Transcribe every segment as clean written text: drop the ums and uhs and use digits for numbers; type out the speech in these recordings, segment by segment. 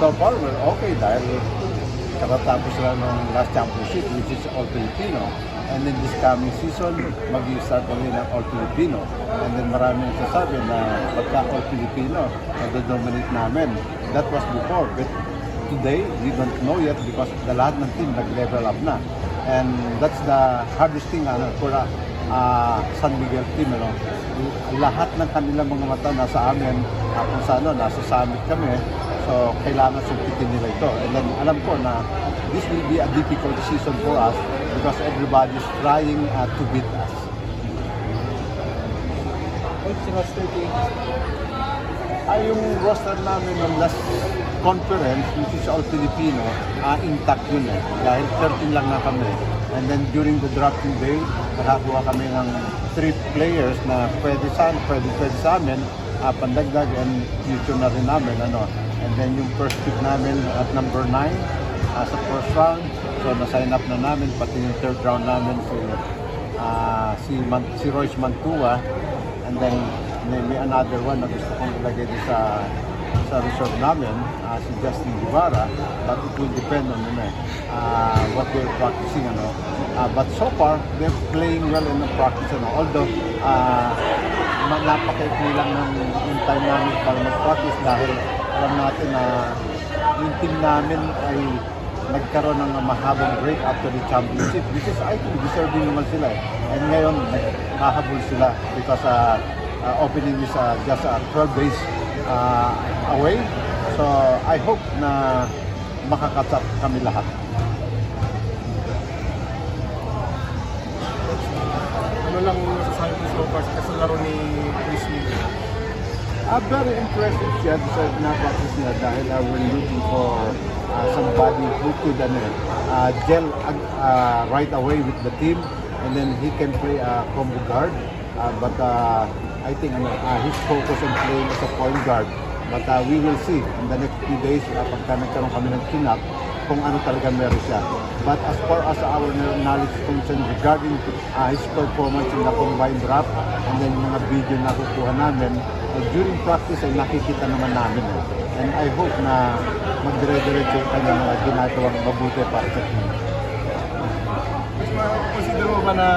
so far, we're okay dahil kakatapos sila ng last championship, which is All Filipino. And then this coming season, mag-i-start ulit ng All Filipino. And then maraming nagsasabi na pagka All Filipino, nag-dominate namin. That was before, but today, we don't know yet because the lahat ng team nag-level up na. And that's the hardest thing for San Miguel team. Lahat ng kanilang mga mata nasa amin, kung saan nasa summit kami. So, kailangan sumpitin nila ito. And then, alam ko na this will be a difficult season for us because everybody is trying to beat us. What's the roster change? Yung roster namin ng last conference, which is All Filipino, intact yun dahil 13 lang na kami. And then during the drafting day, nakakuha kami ng 3 players na pwede sa amin, pandagdag and future na rin namin. And then yung first pick namin at number 9 sa first round, so na-sign up na namin, pati yung third round namin si Royce Mantua. And then may another one na gusto kong ilagay sa reserve namin, si Justin Guevara, but it will depend on what they're practicing. But so far, they're playing well in the practice. Although, napakaikli lang ng time namin para mag-practice dahil alam natin na yung team namin ay nagkaroon ng mahabang break after the championship, which is, I think, deserving naman sila. And ngayon, naghahabol sila because opening is just 12 days away. So, I hope na makakatap kami lahat. Ano lang masasabi ko so far sa laro ni Chris Miller? Very impressive siya sa pinapractice niya dahil we're looking for somebody who could gel right away with the team, and then he can play combo guard. But I think his focus on playing as a point guard. But we will see in the next few days pagka nagkaroon kami ng chin-up kung ano talaga meron siya. But as far as our knowledge concerned regarding his performance in the combined draft and then yung mga video na kukuha namin, during practice ay nakikita naman namin. And I hope na magdire-diretso yung kanyang mga ginagawang mabuti para sa team. Consider mo ba na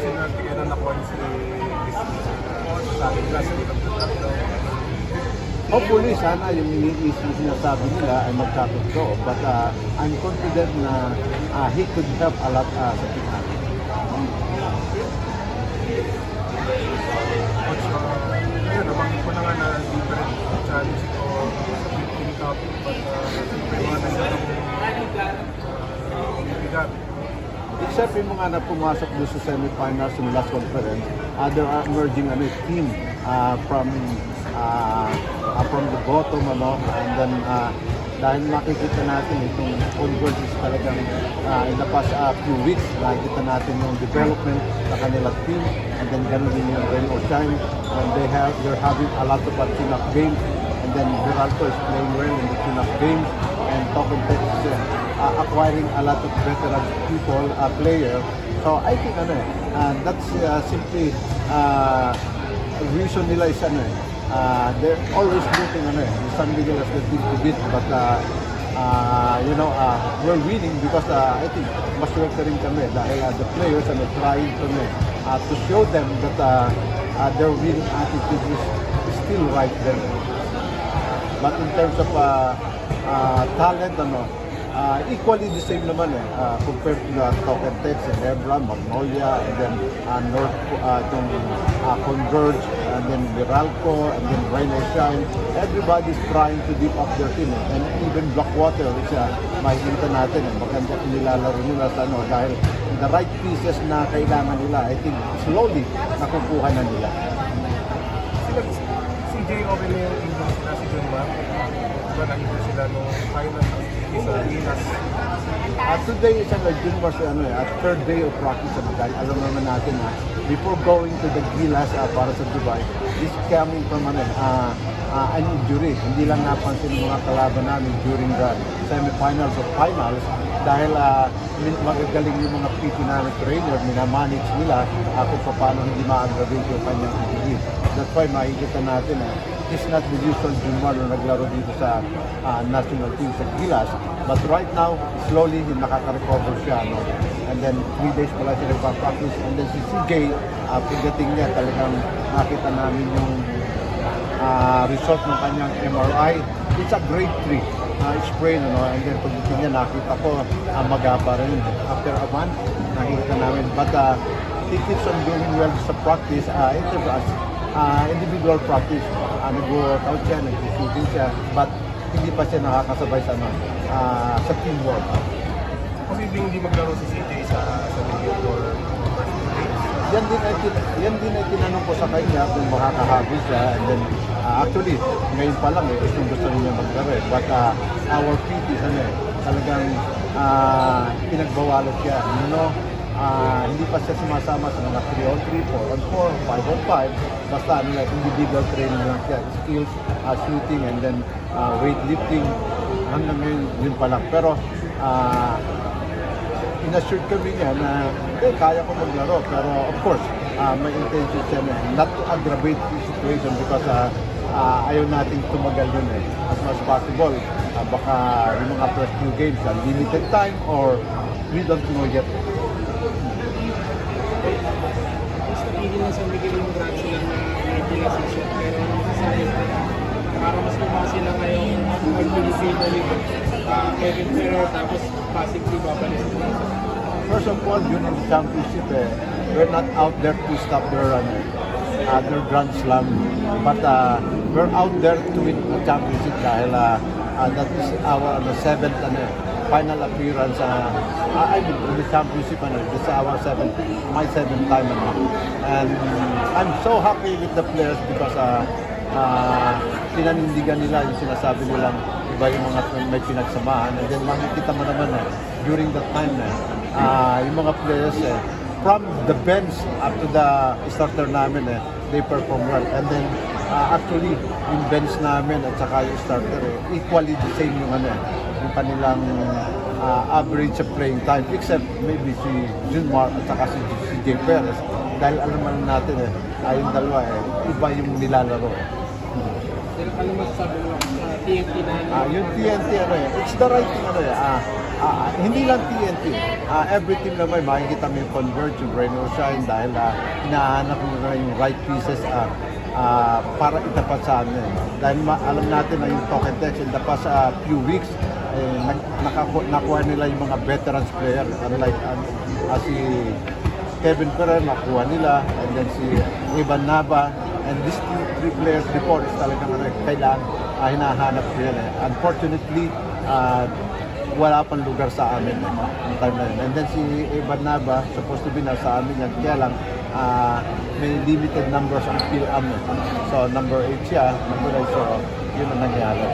sinurti na nakuha ni si sa ating klase dito? Hopefully, sana yung mismo sinasabi nila ay magkatotoo. But I'm confident na he could help a lot sa team namin. Coach, ayun, nabanggit ko na nga na different challenge o Philippine Cup, but siyempre mga nagdadang bigat. Except yung mga na pumasok doon sa semifinals ng last conference, there are emerging team from the bottom, and then dahil makikita natin itong Converge is talagang in the past few weeks, nakikita natin yung development sa kanilang team, and then gano'n din yung Rain or Shine, and they're having a lot of tune-up games, and then Veralto is playing well in the tune-up games, and Token Tech is acquiring a lot of veteran people, player. So I think that's simply reason nila is they're always looking San Miguel as the team to beat, but we're winning because I think maswerte rin kami dahil the players are trying to show them that their winning attitude is still right there. But in terms of talent, equally the same naman compared to the Token Tech, Nebra, Magnolia, and then North, Converge, and then Viralco, and then Rain or Shine. Everybody's trying to deep up their team, and even Blackwater, which makikita natin, maganda nilalaro nila sa dahil the right pieces na kailangan nila, I think slowly nakukuha na nila. Si Jay okay na yung injury na si John Mark? Diba nag-injury sila nung final sa Gilas? Today is Junmar at third day of practice sa Dubai. Alam naman natin before going to the Gilas para sa Dubai, is coming from an injury. Hindi lang napansin ng mga kalaban namin during the semifinals or finals dahil magagaling yung mga PT namin trainer, minamanage nila kung paano hindi ma-aggravate yung kanyang injury. That's why makikita natin he's not the usual Jumar na naglaro dito sa national team sa Gilas. But right now, slowly, nakaka-recover siya. No? And then, 3 days pala siya nagpa-practice. And then si CJ, pagdating niya, talagang nakita namin yung result ng kanyang MRI. It's a grade 3 sprain. No? And then, pagdating niya, nakita ko, magaba rin. After a month, nakita namin. But he keeps on doing well sa practice. Individual practice. Nag-workout siya, nag-shooting siya. But hindi pa siya nakakasabay sa teamwork. Posibleng hindi maglaro si CJ sa video for first place. Yan din ay tinanong ko sa kanya kung makakahabol siya. And then, actually, ngayon pa lang gusto niya maglaro. But our PT talagang pinagbawalan siya. Hindi pa siya sumasama sa mga 3-on-3, 4-on-4, 5-on-5. Basta individual training lang siya. Skills, shooting, and then weightlifting. Hanggang ngayon, yun pa lang. Pero, in-assure kami niya na kaya ko maglaro. Pero, of course, may intention siya not to aggravate the situation because ayaw nating tumagal yun as much as possible. Baka yung mga first few games, limited time or we don't know yet. Hindi na sa bigay yung grad sila na regular season, pero masasabi ko para mas lumaki sila ngayong mag-Filipino League. Kevin Ferrer, tapos possibly babalik sila. First of all, during the championship, we're not out there to stop their Grand Slam. But we're out there to win the championship dahil that is our 7th final appearance in the championship. This is our my 7th time. And I'm so happy with the players because pinanindigan nila yung sinasabi nilang iba yung mga may pinagsamahan. And then makikita mo naman during that time yung mga players from the bench up to the starter namin they perform well. And then actually yung bench namin at saka yung starter equally the same yung yung kanilang average of playing time except maybe si Junmar at saka si Jay Perez dahil alam naman natin yung dalawa iba yung nilalaro. Ano masasabi mo TNT na? Yung TNT it's the right thing hindi lang TNT. Every team naman makikita mo yung converge, yung rain or shine dahil hinahanap mo na yung right pieces para itapat sa amin. Dahil alam natin na yung Token Tex in the past few weeks nakuha nila yung mga veterans player unlike si Kevin Ferrer nakuha nila and then si Ivan Nava and these three players before is talagang kailangan hinahanap nila. Unfortunately wala pang lugar sa amin yung time na yun. And then si Ivan Nava supposed to be nasa amin yan kaya lang may limited numbers on PLM. So number 8 siya, so yun ang nangyari.